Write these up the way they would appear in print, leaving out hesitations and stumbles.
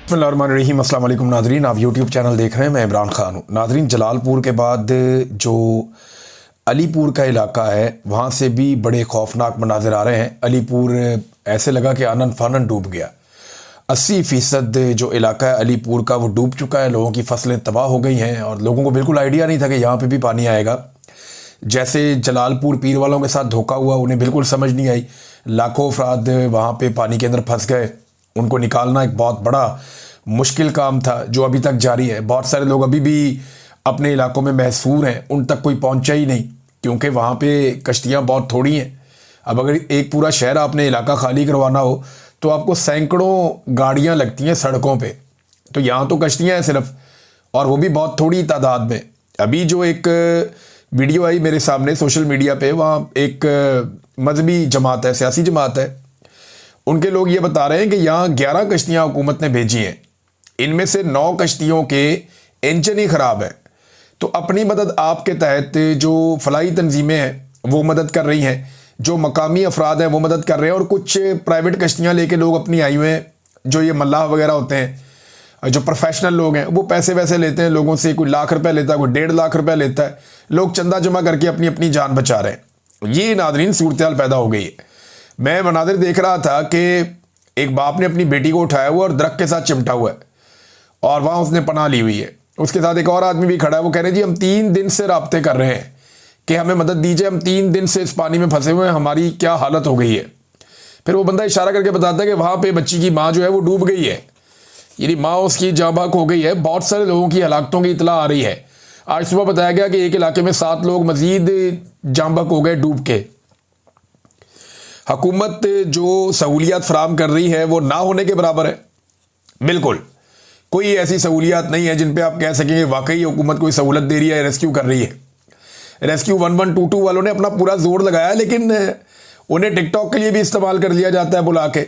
बिस्मिल्लाहिर्रहमानिर्रहीम। अस्सलाम वालेकुम नाज़रीन, आप यूट्यूब चैनल देख रहे हैं। मैं इमरान खान हूँ। नाज़रीन, जलालपुर के बाद जो अलीपुर का इलाका है वहाँ से भी बड़े खौफनाक मनाज़िर आ रहे हैं। अलीपुर ऐसे लगा कि आनन फानन डूब गया। 80% जो इलाका है अलीपुर का वो डूब चुका है। लोगों की फसलें तबाह हो गई हैं और लोगों को बिल्कुल आइडिया नहीं था कि यहाँ पर भी पानी आएगा। जैसे जलालपुर पीर वालों के साथ धोखा हुआ, उन्हें बिल्कुल समझ नहीं आई। लाखों अफराद वहाँ पे पानी के अंदर फंस गए। उनको निकालना एक बहुत बड़ा मुश्किल काम था जो अभी तक जारी है। बहुत सारे लोग अभी भी अपने इलाकों में महसूर हैं, उन तक कोई पहुँचा ही नहीं क्योंकि वहाँ पे कश्तियाँ बहुत थोड़ी हैं। अब अगर एक पूरा शहर आपने इलाका खाली करवाना हो तो आपको सैकड़ों गाड़ियाँ लगती हैं सड़कों पे। तो यहाँ तो कश्तियाँ हैं सिर्फ, और वो भी बहुत थोड़ी तादाद में। अभी जो एक वीडियो आई मेरे सामने सोशल मीडिया पे, वहाँ एक मजहबी जमात है, सियासी जमात है, उनके लोग ये बता रहे हैं कि यहाँ 11 कश्तियाँ हुकूमत ने भेजी हैं। इनमें से 9 कश्तियों के इंजन ही ख़राब है। तो अपनी मदद आपके तहत जो फलाई तंजीमें हैं वो मदद कर रही हैं, जो मकामी अफराद हैं वो मदद कर रहे हैं, और कुछ प्राइवेट कश्तियाँ लेके लोग अपनी आई हुए हैं। जो ये मल्लाह वगैरह होते हैं, जो प्रोफेशनल लोग हैं, वो पैसे वैसे लेते हैं लोगों से। कोई लाख रुपए लेता है, कोई 1.5 लाख रुपए लेता है। लोग चंदा जमा करके अपनी अपनी जान बचा रहे हैं। ये नादरीन सूरत हाल पैदा हो गई है। मैं मनाजिर देख रहा था कि एक बाप ने अपनी बेटी को उठाया हुआ और दरख्त के साथ चिमटा हुआ है और वहाँ उसने पनाह ली हुई है। उसके साथ एक और आदमी भी खड़ा है। वो कह रहे हैं जी हम 3 दिन से राब्ते कर रहे हैं कि हमें मदद दीजिए, हम 3 दिन से इस पानी में फंसे हुए हैं, हमारी क्या हालत हो गई है। फिर वो बंदा इशारा करके बताता है कि वहाँ पे बच्ची की माँ जो है वो डूब गई है, यानी माँ उसकी जाँबाक हो गई है। बहुत सारे लोगों की हलाकतों की इतला आ रही है। आज सुबह बताया गया कि एक इलाके में 7 लोग मजीद जाँबाक हो गए डूब के। हुकूमत जो सहूलियात फराम कर रही है वो ना होने के बराबर है। बिल्कुल कोई ऐसी सहूलियात नहीं है जिन पे आप कह सकेंगे वाकई हुकूमत कोई सहूलत दे रही है, रेस्क्यू कर रही है। रेस्क्यू 1122 वालों ने अपना पूरा जोर लगाया, लेकिन उन्हें टिकटॉक के लिए भी इस्तेमाल कर लिया जाता है बुला के।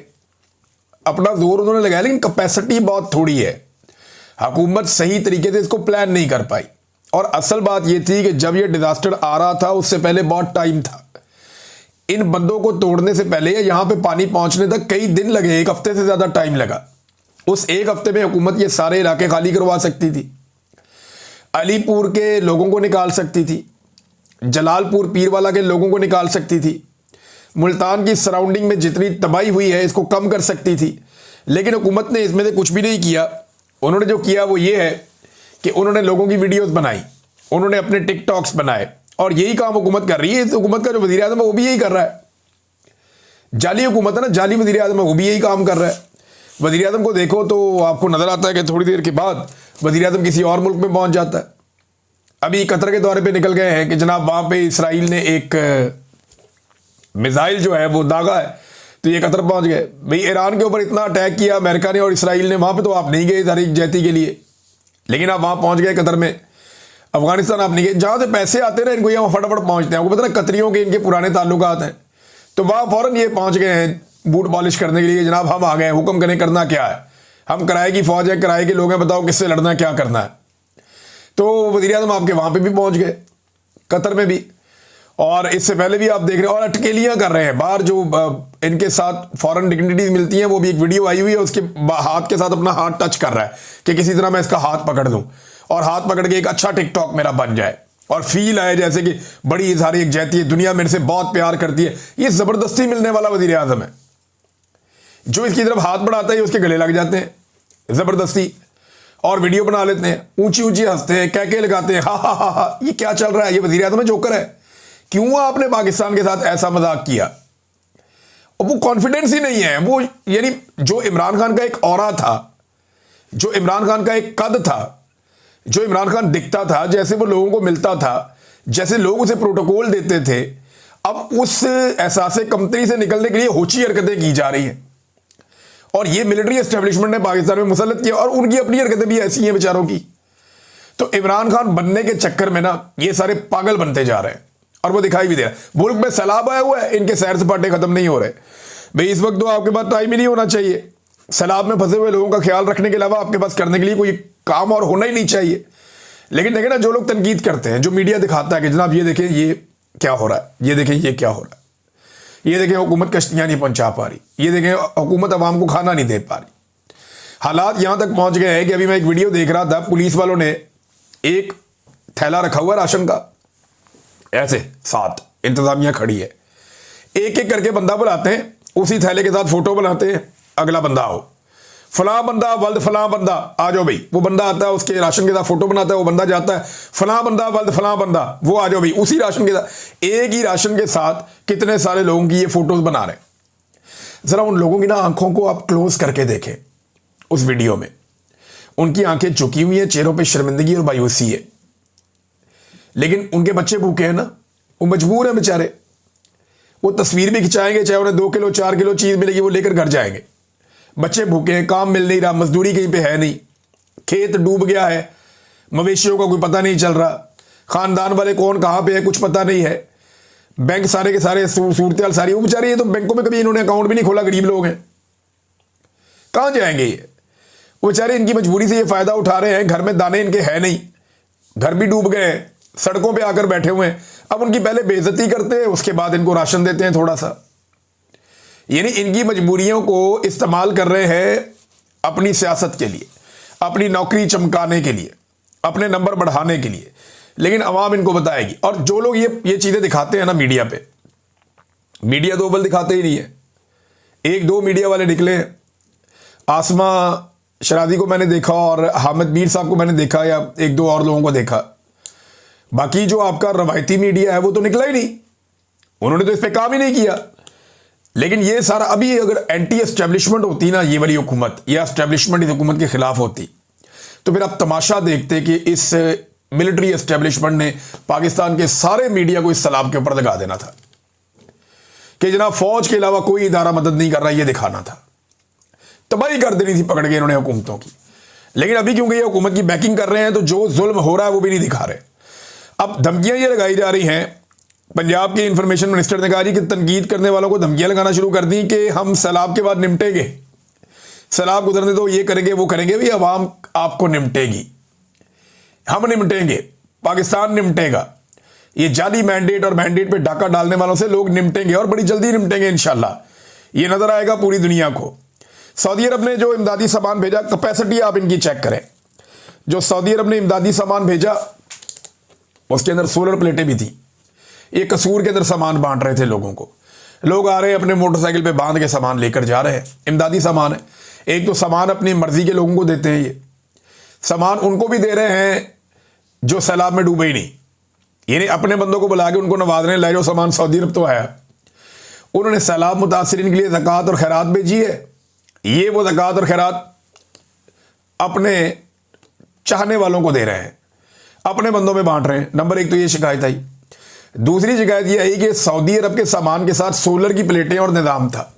अपना जोर उन्होंने लगाया लेकिन कैपेसिटी बहुत थोड़ी है। हुकूमत सही तरीके से इसको प्लान नहीं कर पाई। और असल बात यह थी कि जब यह डिजास्टर आ रहा था उससे पहले बहुत टाइम था। इन बंदों को तोड़ने से पहले या यहां पे पानी पहुंचने तक कई दिन लगे, 1 हफ्ते से ज्यादा टाइम लगा। उस 1 हफ्ते में हुकूमत ये सारे इलाके खाली करवा सकती थी, अलीपुर के लोगों को निकाल सकती थी, जलालपुर पीरवाला के लोगों को निकाल सकती थी, मुल्तान की सराउंडिंग में जितनी तबाही हुई है इसको कम कर सकती थी। लेकिन हुकूमत ने इसमें से कुछ भी नहीं किया। उन्होंने जो किया वो ये है कि उन्होंने लोगों की वीडियोस बनाई, उन्होंने अपने टिकटॉक्स बनाए, और यही काम हुकूमत कर रही है। इस हुकूमत का जो वज़ीर आज़म है वो भी यही कर रहा है। जाली हुकूमत है ना, जाली वज़ीर आज़म है, वो भी यही काम कर रहा है। वज़ीर आज़म को देखो तो आपको नजर आता है कि थोड़ी देर के बाद वज़ीर आज़म किसी और मुल्क में पहुंच जाता है। अभी कतर के दौरे पे निकल गए हैं कि जनाब वहां पे इसराइल ने एक मिसाइल जो है वो दागा है, तो ये कतर पहुंच गए। भाई ईरान के ऊपर इतना अटैक किया अमेरिका ने और इसराइल ने, वहां पे तो आप नहीं गए तारीख जैती के लिए, लेकिन आप वहां पहुंच गए कतर में। अफगानिस्तान आप नहीं गए, जहां से पैसे आते रहे इनको यहाँ फटाफट पहुंचते हैं। आपको पता है कतरियों के इनके पुराने ताल्लुकात हैं, तो वहां फौरन ये पहुंच गए हैं बूट पॉलिश करने के लिए। जनाब हम आ गए, हुक्म करें, करना क्या है, हम किराए की फौज है, किराए के लोग हैं, बताओ किससे लड़ना है, क्या करना है। तो वज़ीर आज़म आपके वहां पर भी पहुंच गए, कतर में भी, और इससे पहले भी आप देख रहे हैं। और अटकेलियां कर रहे हैं बाहर, जो इनके साथ फॉरेन डिग्निटीज मिलती हैं। वो भी एक वीडियो आई हुई है, उसके हाथ के साथ अपना हाथ टच कर रहा है कि किसी तरह मैं इसका हाथ पकड़ दूं और हाथ पकड़ के एक अच्छा टिकटॉक मेरा बन जाए और फील आए जैसे कि बड़ी सारी एक जैती है, दुनिया मेरे से बहुत प्यार करती है। ये जबरदस्ती मिलने वाला वज़ीर आज़म है। जो इसकी तरफ हाथ बढ़ाता है उसके गले लग जाते हैं जबरदस्ती, और वीडियो बना लेते हैं, ऊंची ऊंची हंसते हैं, कहके लगाते हैं, हा हा हा हा। ये क्या चल रहा है? ये वज़ीर आज़म है, जोकर है। क्यों आपने पाकिस्तान के साथ ऐसा मजाक किया? और वो कॉन्फिडेंस ही नहीं है। वो यानी जो इमरान खान का एक ऑरा था, जो इमरान खान का एक कद था, जो इमरान खान दिखता था, जैसे वो लोगों को मिलता था, जैसे लोग उसे प्रोटोकॉल देते थे, अब उस एहसास कमतरी से निकलने के लिए होची हरकतें की जा रही हैं। और ये मिलिट्री एस्टेब्लिशमेंट ने पाकिस्तान में मुसल्लत किया, और उनकी अपनी हरकतें भी ऐसी हैं बेचारों की। तो इमरान खान बनने के चक्कर में ना ये सारे पागल बनते जा रहे हैं, और वो दिखाई भी दे रहा है। मुल्क में सैलाब आया हुआ है, इनके सैर सपाटे खत्म नहीं हो रहे। भाई इस वक्त तो आपके पास टाइम ही नहीं होना चाहिए। सैलाब में फंसे हुए लोगों का ख्याल रखने के अलावा आपके पास करने के लिए कोई काम और होना ही नहीं चाहिए। लेकिन देखें ना, जो लोग तनकीद करते हैं, जो मीडिया दिखाता है कि जनाब ये देखें ये क्या हो रहा है, ये देखें ये क्या हो रहा है, ये देखें हुकूमत कश्तियां नहीं पहुंचा पा रही, ये देखें हुकूमत अवाम को खाना नहीं दे पा रही, हालात यहां तक पहुंच गए हैं कि अभी मैं एक वीडियो देख रहा था, पुलिस वालों ने एक थैला रखा हुआ राशन का, ऐसे साथ इंतजामिया खड़ी है, एक एक करके बंदा बुलाते हैं, उसी थैले के साथ फोटो बनाते हैं, अगला बंदा आओ, फलां बंदा वल्द फलां बंदा आ जाओ भाई, वो बंदा आता है, उसके राशन के साथ फोटो बनाता है, वो बंदा जाता है, फलां बंदा वल्द फलां बंदा, वो आ जाओ भाई, उसी राशन के साथ, एक ही राशन के साथ कितने सारे लोगों की ये फोटोज बना रहे हैं। जरा उन लोगों की ना आंखों को आप क्लोज करके देखें, उस वीडियो में उनकी आंखें झुकी हुई हैं, चेहरों पे शर्मिंदगी और मायूसी है, लेकिन उनके बच्चे भूखे हैं ना, वो मजबूर हैं बेचारे, वो तस्वीर भी खिंचाएंगे, चाहे उन्हें 2 किलो 4 किलो चीज मिलेगी वो लेकर घर जाएंगे। बच्चे भूखे हैं, काम मिल नहीं रहा, मजदूरी कहीं पे है नहीं, खेत डूब गया है, मवेशियों का कोई पता नहीं चल रहा, खानदान वाले कौन कहां पे है कुछ पता नहीं है, बैंक सारे के सारे सूरत सारी, वो बेचारे ये तो बैंकों में कभी इन्होंने अकाउंट भी नहीं खोला, गरीब लोग हैं, कहां जाएंगे ये, वो बेचारे इनकी मजबूरी से ये फायदा उठा रहे हैं, घर में दाने इनके है नहीं, घर भी डूब गए, सड़कों पे आकर बैठे हुए हैं। अब उनकी पहले बेइज्जती करते हैं, उसके बाद इनको राशन देते हैं थोड़ा सा, यानी इनकी मजबूरियों को इस्तेमाल कर रहे हैं अपनी सियासत के लिए, अपनी नौकरी चमकाने के लिए, अपने नंबर बढ़ाने के लिए, लेकिन अवाम इनको बताएगी। और जो लोग ये चीजें दिखाते हैं ना मीडिया पे, मीडिया दो बल दिखाते ही नहीं है, 1-2 मीडिया वाले निकले हैं, आसमा शरादी को मैंने देखा और हामिद मीर साहब को मैंने देखा, या 1-2 और लोगों को देखा, बाकी जो आपका रवायती मीडिया है वो तो निकला ही नहीं, उन्होंने तो इस पर काम ही नहीं किया। लेकिन ये सारा, अभी अगर एंटी एस्टेब्लिशमेंट होती ना ये वाली हुकूमत, या एस्टेब्लिशमेंट इस हुकूमत के खिलाफ होती, तो फिर आप तमाशा देखते कि इस मिलिट्री एस्टेब्लिशमेंट ने पाकिस्तान के सारे मीडिया को इस सलाब के ऊपर लगा देना था कि जनाब फौज के अलावा कोई इदारा मदद नहीं कर रहा, ये दिखाना था, तबाही कर देनी थी पकड़ के इन्होंने हुकूमतों की। लेकिन अभी क्योंकि ये हुकूमत की बैकिंग कर रहे हैं तो जो जुल्म हो रहा है वो भी नहीं दिखा रहे। अब धमकियां ये लगाई जा रही हैं, पंजाब के इंफॉर्मेशन मिनिस्टर ने कहा जी कि तनकीद करने वालों को धमकियां लगाना शुरू कर दी कि हम सैलाब के बाद निपटेंगे, सैलाब गुजरने दो, ये करेंगे वो करेंगे, भाई अवाम आपको निपटेगी, हम निपटेंगे, पाकिस्तान निपटेगा, ये जाली मैंडेट और मैंडेट पे डाका डालने वालों से लोग निपटेंगे और बड़ी जल्दी निपटेंगे इंशाल्लाह, ये नजर आएगा पूरी दुनिया को। सऊदी अरब ने जो इमदादी सामान भेजा, कैपेसिटी आप इनकी चेक करें, जो सऊदी अरब ने इमदादी सामान भेजा उसके अंदर सोलर प्लेटें भी थी, ये कसूर के अंदर सामान बांट रहे थे लोगों को, लोग आ रहे हैं अपने मोटरसाइकिल पे बांध के सामान लेकर जा रहे हैं, इमदादी सामान है। एक तो सामान अपनी मर्जी के लोगों को देते हैं, ये सामान उनको भी दे रहे हैं जो सैलाब में डूबे ही नहीं, यानी अपने बंदों को बुला के उनको नवाजने, ले जाओ सामान, सऊदी अरब तो आया। उन्होंने सैलाब मुतासरीन के लिए ज़कात और खैरात भेजी है, ये वो ज़कात और खैरात अपने चाहने वालों को दे रहे हैं, अपने बंदों में बांट रहे हैं। नंबर 1 तो ये शिकायत आई। दूसरी शिकायत ये आई कि सऊदी अरब के सामान के साथ सोलर की प्लेटें और निज़ाम था,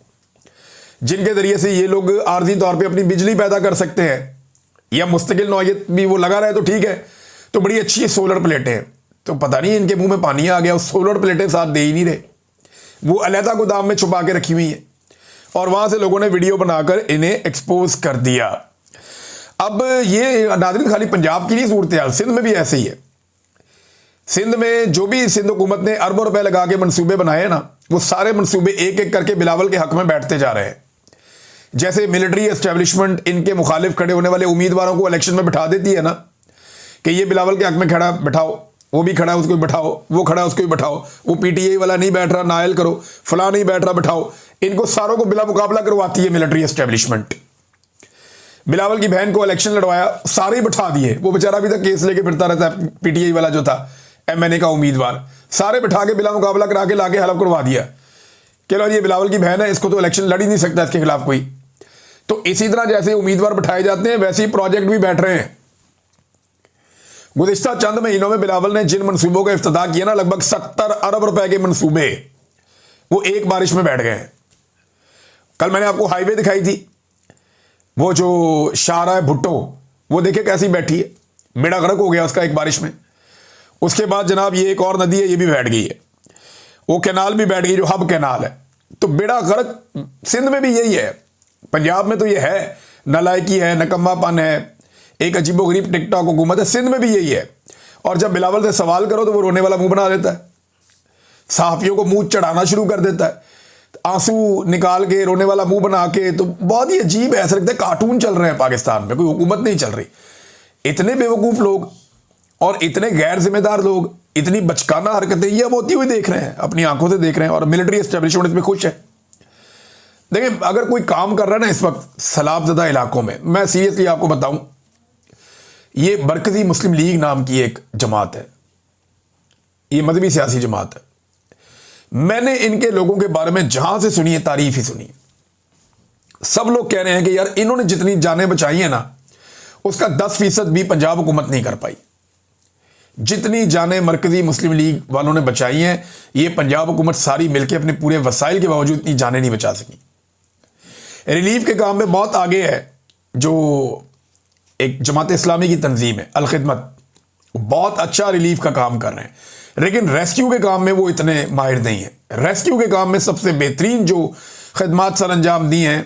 जिनके जरिए से ये लोग आर्जी तौर पे अपनी बिजली पैदा कर सकते हैं, या मुस्तकिल नौयत भी वो लगा रहे तो ठीक है, तो बड़ी अच्छी सोलर प्लेटें हैं। तो पता नहीं इनके मुंह में पानी आ गया, उस सोलर प्लेटें साथ दे ही नहीं रहे, वो अलहदा गोदाम में छुपा के रखी हुई है, और वहां से लोगों ने वीडियो बनाकर इन्हें एक्सपोज कर दिया। अब ये नाज़रीन खाली पंजाब की नहीं सूरत हाल, सिंध में भी ऐसे ही है। सिंध में जो भी सिंध हुकूमत ने अरबों रुपए लगा के मंसूबे बनाए ना, वो सारे मंसूबे एक एक करके बिलावल के हक में बैठते जा रहे हैं। जैसे मिलिट्री एस्टेब्लिशमेंट इनके मुखालिफ खड़े होने वाले उम्मीदवारों को इलेक्शन में बिठा देती है ना, कि ये बिलावल के हक में खड़ा बैठाओ, वो भी खड़ा है उसको भी बैठाओ, वो खड़ा है उसको भी बैठाओ, वो पीटीआई वाला नहीं बैठ रहा नायल करो, फला नहीं बैठ रहा बैठाओ, इनको सारों को बिला मुकाबला करवाती है मिलिट्री एस्टेब्लिशमेंट। बिलावल की बहन को इलेक्शन लड़वाया, सारे बिठा दिए, वो बेचारा अभी तक केस लेके फिरता रहता है, पीटीआई वाला जो था एमएनए का उम्मीदवार, सारे बिठा के बिला मुकाबला करा के लाके हलफ करवा दिया कि लो ये बिलावल की बहन है, इसको तो इलेक्शन लड़ ही नहीं सकता इसके खिलाफ कोई। तो इसी तरह जैसे उम्मीदवार बिठाए जाते हैं वैसे ही प्रोजेक्ट भी बैठ रहे हैं। गुज़िश्ता चंद महीनों में बिलावल ने जिन मंसूबों का इफ्तिताह किया ना, लगभग 70 अरब रुपए के मंसूबे वो एक बारिश में बैठ गए हैं। कल मैंने आपको हाईवे दिखाई थी, वो जो शाहराह भुट्टो, वो देखे कैसी बैठी है, बेड़ा गर्क हो गया उसका एक बारिश में। उसके बाद जनाब ये एक और नदी है, ये भी बैठ गई है, वो कैनाल भी बैठ गई जो हब कैनाल है। तो बेड़ा गर्क सिंध में भी यही है, पंजाब में तो ये है, नालायकी है, नकम्मापन है, एक अजीबोगरीब टिकटॉक हुकूमत है। सिंध में भी यही है। और जब बिलावल से सवाल करो तो वो रोने वाला मुंह बना देता है, सहाफियों को मुंह चढ़ाना शुरू कर देता है। आंसू निकाल के, रोने वाला मुंह बना के, तो बहुत ही अजीब है, ऐसा लगता है कार्टून चल रहे हैं पाकिस्तान में, कोई हुकूमत नहीं चल रही। इतने बेवकूफ़ लोग और इतने गैर जिम्मेदार लोग, इतनी बचकाना हरकतें ये हम होती हुई देख रहे हैं, अपनी आंखों से देख रहे हैं, और मिलिट्री एस्टेब्लिशमेंट इसमें खुश है। देखिए, अगर कोई काम कर रहा है ना इस वक्त सैलाबज़दा इलाकों में, मैं सीरियसली आपको बताऊं, ये मरकजी मुस्लिम लीग नाम की एक जमात है, ये मजहबी सियासी जमात है। मैंने इनके लोगों के बारे में जहां से सुनी है तारीफ ही सुनी। सब लोग कह रहे हैं कि यार इन्होंने जितनी जानें बचाई है ना, उसका 10% भी पंजाब हुकूमत नहीं कर पाई। जितनी जानें मरकजी मुस्लिम लीग वालों ने बचाई हैं, ये पंजाब हुकूमत सारी मिलकर अपने पूरे वसाइल के बावजूद इतनी जानें नहीं बचा सकी। रिलीफ के काम में बहुत आगे है जो एक जमात इस्लामी की तंजीम है अल खिदमत, बहुत अच्छा रिलीफ का काम कर रहे हैं, लेकिन रेस्क्यू के काम में वो इतने माहिर नहीं है। रेस्क्यू के काम में सबसे बेहतरीन जो खदमात सर अंजाम दी हैं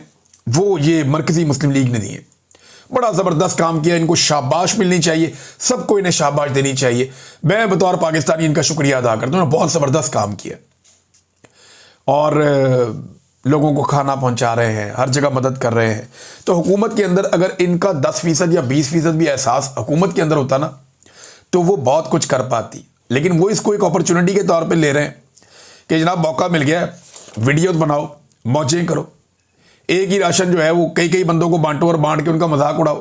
वो ये मरकजी मुस्लिम लीग ने दी हैं। बड़ा ज़बरदस्त काम किया, इनको शाबाश मिलनी चाहिए, सबको इन्हें शाबाश देनी चाहिए। मैं बतौर पाकिस्तानी इनका शुक्रिया अदा करता हूँ, बहुत ज़बरदस्त काम किया और लोगों को खाना पहुंचा रहे हैं, हर जगह मदद कर रहे हैं। तो हुकूमत के अंदर अगर इनका 10% या 20% भी एहसास हुकूमत के अंदर होता ना, तो वो बहुत कुछ कर पाती। लेकिन वो इसको एक अपॉर्चुनिटी के तौर पे ले रहे हैं कि जनाब मौका मिल गया, वीडियो बनाओ, मौजें करो, एक ही राशन जो है वो कई कई बंदों को बांटो और बांट के उनका मजाक उड़ाओ।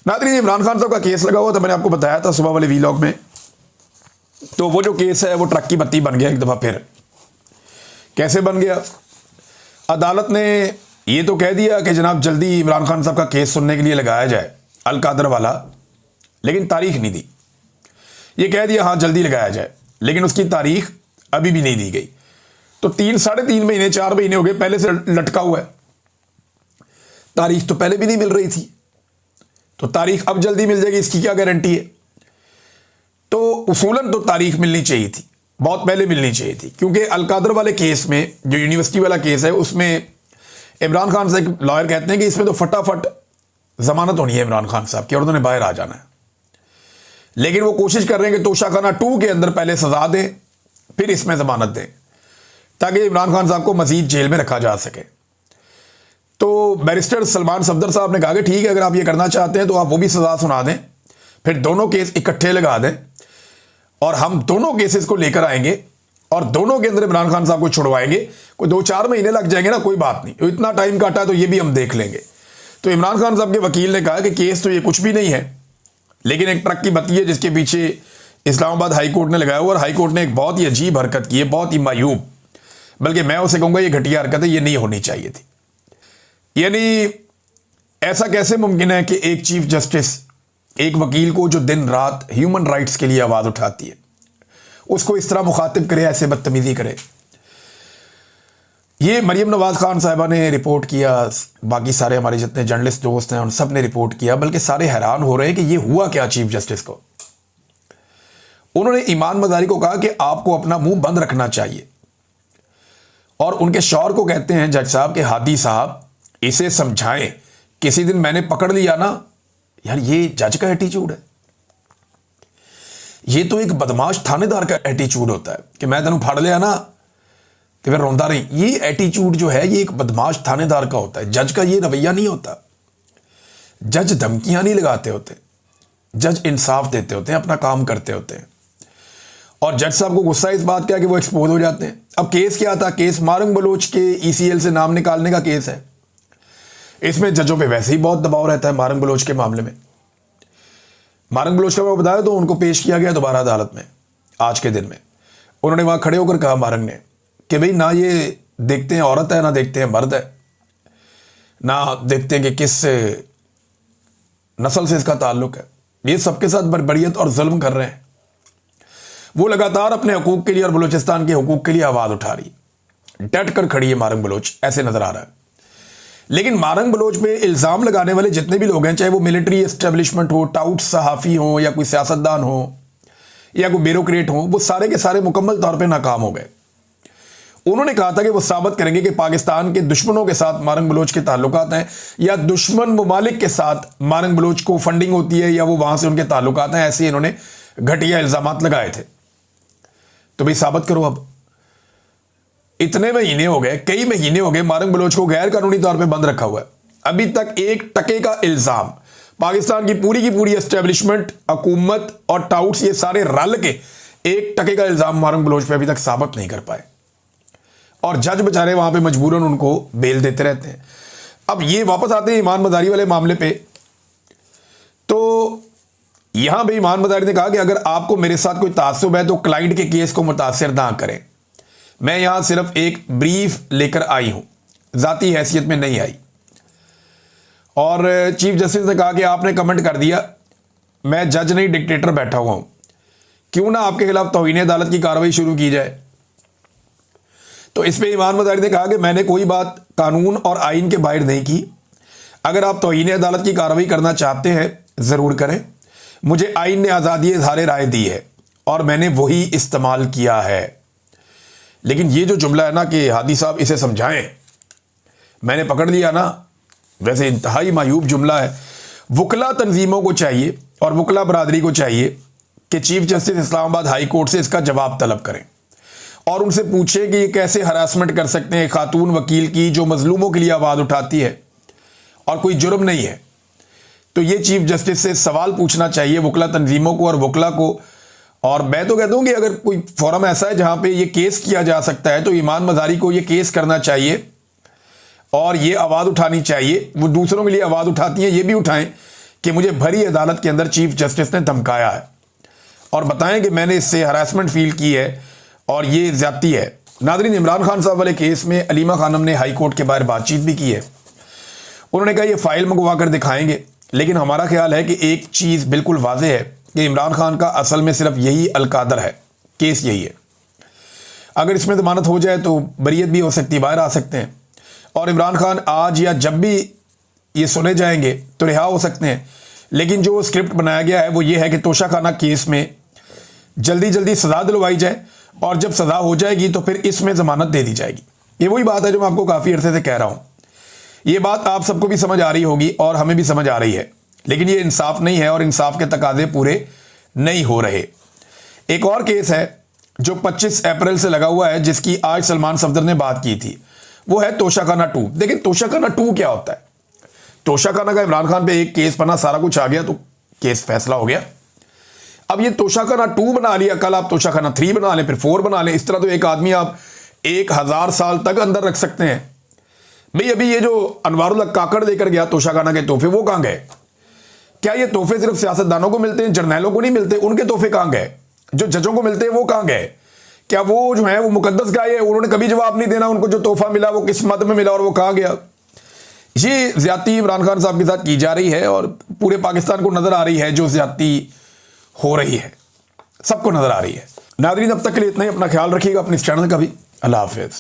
नाज़रीन, इमरान खान साहब का केस लगा हुआ था, मैंने आपको बताया था सुबह वाले वीलॉग में। तो वो जो केस है वो ट्रक की बत्ती बन गया एक दफ़ा फिर। कैसे बन गया? अदालत ने ये तो कह दिया कि जनाब जल्दी इमरान खान साहब का केस सुनने के लिए लगाया जाए, अल कादर वाला, लेकिन तारीख नहीं दी। ये कह दिया हाँ जल्दी लगाया जाए, लेकिन उसकी तारीख अभी भी नहीं दी गई। तो 3-3.5 महीने 4 महीने हो गए पहले से लटका हुआ है, तारीख तो पहले भी नहीं मिल रही थी, तो तारीख अब जल्दी मिल जाएगी इसकी क्या गारंटी है? तो उसूलन तो तारीख मिलनी चाहिए थी, बहुत पहले मिलनी चाहिए थी, क्योंकि अल कादर वाले केस में, जो यूनिवर्सिटी वाला केस है, उसमें इमरान खान से एक लॉयर कहते हैं कि इसमें तो फटाफट जमानत होनी है इमरान खान साहब की और उन्होंने बाहर आ जाना है। लेकिन वो कोशिश कर रहे हैं कि तोशाखाना 2 के अंदर पहले सजा दें, फिर इसमें जमानत दें, ताकि इमरान खान साहब को मजीद जेल में रखा जा सके। तो बैरिस्टर सलमान सफदर साहब ने कहा कि ठीक है, अगर आप ये करना चाहते हैं तो आप वो भी सजा सुना दें, फिर दोनों केस इकट्ठे लगा दें और हम दोनों केसेस को लेकर आएंगे और दोनों के अंदर इमरान खान साहब को छुड़वाएंगे। कोई 2-4 महीने लग जाएंगे ना, कोई बात नहीं, तो इतना टाइम काटा है तो ये भी हम देख लेंगे। तो इमरान खान साहब के वकील ने कहा कि केस तो ये कुछ भी नहीं है, लेकिन एक ट्रक की बत्ती है जिसके पीछे इस्लामाबाद हाई कोर्ट ने लगाया हुआ, और हाई कोर्ट ने एक बहुत ही अजीब हरकत की है, बहुत ही मायूब, बल्कि मैं उसे कहूंगा ये घटिया हरकत है, ये नहीं होनी चाहिए थी। यानी ऐसा कैसे मुमकिन है कि एक चीफ जस्टिस एक वकील को जो दिन रात ह्यूमन राइट्स के लिए आवाज उठाती है, उसको इस तरह मुखातिब करे, ऐसे बदतमीजी करे। ये मरियम नवाज खान साहिबा ने रिपोर्ट किया, बाकी सारे हमारे जितने जर्नलिस्ट दोस्त हैं उन सब ने रिपोर्ट किया, बल्कि सारे हैरान हो रहे हैं कि ये हुआ क्या चीफ जस्टिस को। उन्होंने ईमान मजारी को कहा कि आपको अपना मुंह बंद रखना चाहिए, और उनके शौहर को कहते हैं जज साहब के हादी साहब इसे समझाएं, किसी दिन मैंने पकड़ लिया ना, यार ये जज का एटीट्यूड है, ये तो एक बदमाश थानेदार का एटीट्यूड होता है कि मैं तेन फड़ लिया ना तो फिर रोंदा नहीं। ये एटीट्यूड जो है ये एक बदमाश थानेदार का होता है, जज का ये रवैया नहीं होता। जज धमकियां नहीं लगाते होते, जज इंसाफ देते होते हैं, अपना काम करते होते हैं। और जज साहब को गुस्सा इस बात का कि वो एक्सपोज हो जाते हैं। अब केस क्या था? केस मारंग बलोच के ECL से नाम निकालने का केस है। इसमें जजों पे वैसे ही बहुत दबाव रहता है मारंग बलोच के मामले में। मारंग बलोच का मैं बताया तो उनको पेश किया गया दोबारा अदालत में आज के दिन में। उन्होंने वहां खड़े होकर कहा मारंग ने कि भाई ना ये देखते हैं औरत है, ना देखते हैं मर्द है, ना देखते हैं कि किस नस्ल से इसका ताल्लुक है, ये सबके साथ बर्बरियत और जुल्म कर रहे हैं। वो लगातार अपने हकूक के लिए और बलूचिस्तान के हकूक के लिए आवाज उठा रही, डट कर खड़ी है मारंग बलोच, ऐसे नजर आ रहा है। लेकिन मारंग बलोच पे इल्जाम लगाने वाले जितने भी लोग हैं, चाहे वो मिलिट्री एस्टेब्लिशमेंट हो, टाउट सहाफ़ी हो, या कोई सियासतदान हो, या कोई ब्यूरोक्रेट हो, वो सारे के सारे मुकम्मल तौर पे नाकाम हो गए। उन्होंने कहा था कि वो साबित करेंगे कि पाकिस्तान के दुश्मनों के साथ मारंग बलोच के ताल्लुकात हैं, या दुश्मन ममालिक के साथ मारंग बलोच को फंडिंग होती है, या वो वहां से उनके ताल्लुकात हैं। ऐसे इन्होंने घटिया इल्जामात लगाए थे। तो भाई साबित करो अब। इतने महीने हो गए, कई महीने हो गए मारंग बलोच को गैर कानूनी तौर पे बंद रखा हुआ है। अभी तक 1 टके का इल्जाम पाकिस्तान की पूरी एस्टेब्लिशमेंट, हुकूमत और टाउट्स ये सारे रल के 1 टके का इल्जाम मारंग बलोच पे अभी तक साबित नहीं कर पाए, और जज बेचारे वहां पे मजबूरन उनको बेल देते रहते हैं। अब ये वापस आते हैं ईमान मदारी वाले मामले पे। तो यहां भी ईमान मदारी ने कहा कि अगर आपको मेरे साथ कोई तासुब है तो क्लाइंट के केस को मुतासिर ना करें। मैं यहां सिर्फ एक ब्रीफ लेकर आई हूं, जाती हैसियत में नहीं आई। और चीफ जस्टिस ने कहा कि आपने कमेंट कर दिया, मैं जज नहीं डिक्टेटर बैठा हुआ हूं, क्यों ना आपके खिलाफ तौहीन अदालत की कार्रवाई शुरू की जाए। तो इस पे ईमान मदारी ने कहा कि मैंने कोई बात कानून और आइन के बाहर नहीं की। अगर आप तौहीन अदालत की कार्रवाई करना चाहते हैं ज़रूर करें, मुझे आइन ने आज़ादी इज़हार राय दी है और मैंने वही इस्तेमाल किया है। लेकिन ये जो जुमला है ना कि हादी साहब इसे समझाएं, मैंने पकड़ लिया ना, वैसे इंतहाई मायूब जुमला है। वकला तंजीमों को चाहिए और वकला बरादरी को चाहिए कि chief justice Islamabad high court से इसका जवाब तलब करें और उनसे पूछे कि ये कैसे हरासमेंट कर सकते हैं खातून वकील की जो मजलूमों के लिए आवाज़ उठाती है और कोई जुर्म नहीं है। तो ये चीफ जस्टिस से सवाल पूछना चाहिए वकला तंजीमों को और वकला को। और मैं तो कहता हूँ कि अगर कोई फोरम ऐसा है जहाँ पे ये केस किया जा सकता है तो ईमान मदारी को ये केस करना चाहिए और ये आवाज़ उठानी चाहिए। वो दूसरों के लिए आवाज़ उठाती हैं, ये भी उठाएं कि मुझे भरी अदालत के अंदर चीफ जस्टिस ने धमकाया है और बताएं कि मैंने इससे हरासमेंट फील की है और ये ज्यादती है। नाज़रीन, इमरान खान साहब वाले केस में अलीमा खानम ने हाई कोर्ट के बाहर बातचीत भी की है। उन्होंने कहा ये फाइल मंगवा कर दिखाएंगे, लेकिन हमारा ख्याल है कि एक चीज़ बिल्कुल वाज़ेह है कि इमरान खान का असल में सिर्फ यही अलकादर है, केस यही है। अगर इसमें ज़मानत हो जाए तो बरीयत भी हो सकती है, बाहर आ सकते हैं और इमरान खान आज या जब भी ये सुने जाएंगे तो रिहा हो सकते हैं। लेकिन जो स्क्रिप्ट बनाया गया है वो ये है कि तोशाखाना केस में जल्दी जल्दी सज़ा दिलवाई जाए और जब सज़ा हो जाएगी तो फिर इसमें ज़मानत दे दी जाएगी। ये वही बात है जो मैं आपको काफ़ी अरसे से कह रहा हूँ। ये बात आप सबको भी समझ आ रही होगी और हमें भी समझ आ रही है, लेकिन ये इंसाफ नहीं है और इंसाफ के तकाजे पूरे नहीं हो रहे। एक और केस है जो 25 अप्रैल से लगा हुआ है, जिसकी आज सलमान सफदर ने बात की थी, वो है तोशाखाना 2। देखिए तोशाखाना 2 क्या होता है। तोशाखाना का इमरान खान पे एक केस बना, सारा कुछ आ गया तो केस फैसला हो गया। अब ये तोशाखाना 2 बना लिया, कल आप तोशाखाना 3 बना लें, फिर 4 बना लें। इस तरह तो एक आदमी आप 1000 साल तक अंदर रख सकते हैं। भाई अभी ये जो अनवारुल्लाह काकड़ लेकर गया तोशाखाना के तोहफे, वो कहां गए? क्या ये तोहफे सिर्फ सियासतदानों को मिलते हैं, जर्नैलों को नहीं मिलते? उनके तोहफे कहां गए? जो जजों को मिलते हैं वो कहां गए? क्या वो जो है वो मुकद्दस गाय है? उन्होंने कभी जवाब नहीं देना उनको जो तोहफा मिला वो किस मद में मिला और वो कहां गया? ये ज्यादती इमरान खान साहब के साथ की जा रही है और पूरे पाकिस्तान को नजर आ रही है जो ज्यादती हो रही है, सबको नजर आ रही है। नाज़रीन, अब तक के लिए इतना ही। अपना ख्याल रखिएगा, अपने इस चैनल का भी। अल्लाह हाफिज़।